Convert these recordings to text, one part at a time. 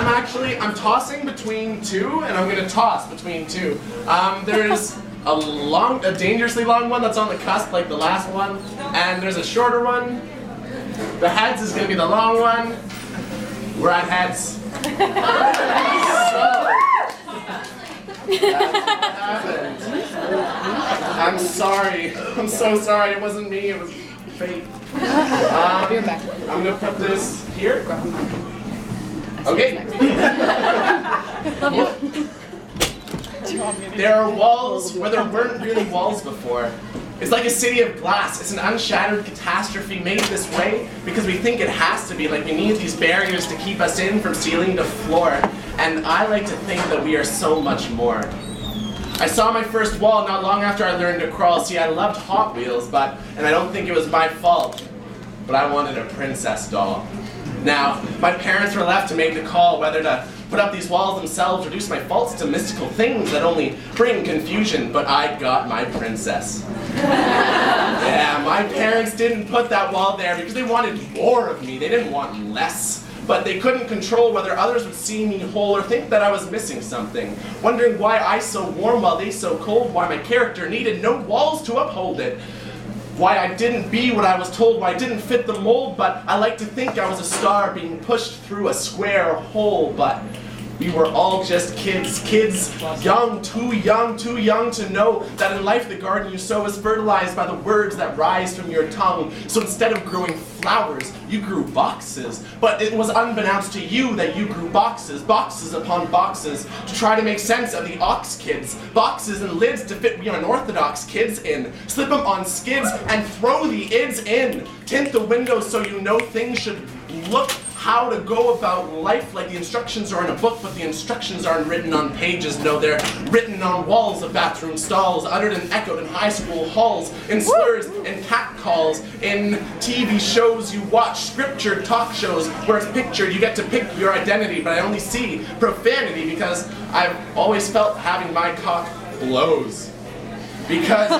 I'm tossing between two, and I'm gonna toss between two. There's a dangerously long one that's on the cusp, like the last one, and there's a shorter one. The heads is gonna be the long one. We're at heads. I'm sorry. I'm so sorry. It wasn't me. It was fate. I'm gonna put this here. Okay. Love you. There are walls where there weren't really walls before. It's like a city of glass. It's an unshattered catastrophe made this way because we think it has to be. Like we need these barriers to keep us in from ceiling to floor. And I like to think that we are so much more. I saw my first wall not long after I learned to crawl. See, I loved Hot Wheels, and I don't think it was my fault. But I wanted a princess doll. Now, my parents were left to make the call whether to put up these walls themselves, reduce my faults to mystical things that only bring confusion, but I got my princess. Yeah, my parents didn't put that wall there because they wanted more of me. They didn't want less. But they couldn't control whether others would see me whole or think that I was missing something. Wondering why I so warm while they so cold, why my character needed no walls to uphold it. Why I didn't be what I was told, why I didn't fit the mold, but I like to think I was a star being pushed through a square hole, but we were all just kids, young, too young to know that in life the garden you sow is fertilized by the words that rise from your tongue. So instead of growing flowers, you grew boxes. But it was unbeknownst to you that you grew boxes upon boxes, to try to make sense of the ox kids. Boxes and lids to fit we unorthodox kids in. Slip them on skids and throw the ids in. Tint the windows so you know things should look how to go about life like the instructions are in a book, but the instructions aren't written on pages. No, they're written on walls of bathroom stalls, uttered and echoed in high school halls, in slurs and catcalls, in TV shows you watch, scripture talk shows where it's pictured. You get to pick your identity, but I only see profanity because I've always felt having my cock blows. Because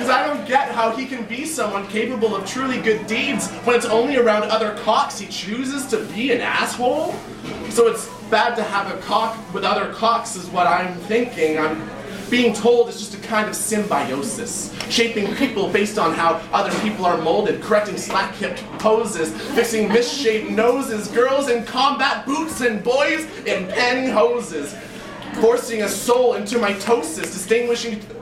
I don't get how he can be someone capable of truly good deeds when it's only around other cocks he chooses to be an asshole. So it's bad to have a cock with other cocks is what I'm thinking. I'm being told it's just a kind of symbiosis, shaping people based on how other people are molded, correcting slack-hipped poses, fixing misshaped noses, girls in combat boots and boys in pantyhoses. Forcing a soul into mitosis,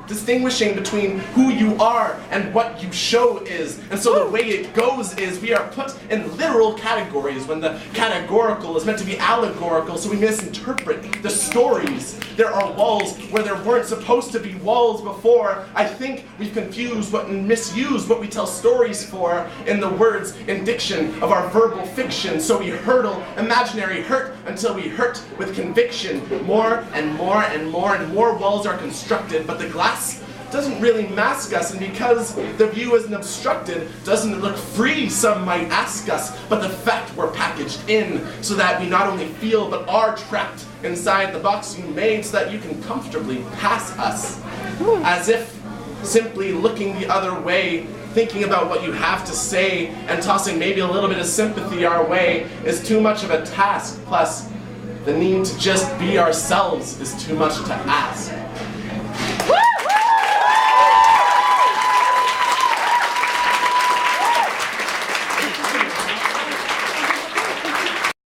distinguishing between who you are and what you show is. And so the way it goes is we are put in literal categories when the categorical is meant to be allegorical, so we misinterpret the stories. There are walls where there weren't supposed to be walls before. I think we've confused and misused what we tell stories for in the words and diction of our verbal fiction. So we hurdle imaginary hurt until we hurt with conviction. More and more and more and more walls are constructed, but the glass doesn't really mask us, and because the view isn't obstructed, doesn't it look free, some might ask us, but the fact we're packaged in so that we not only feel but are trapped inside the box you made so that you can comfortably pass us. As if simply looking the other way, thinking about what you have to say, and tossing maybe a little bit of sympathy our way is too much of a task, plus the need to just be ourselves is too much to ask.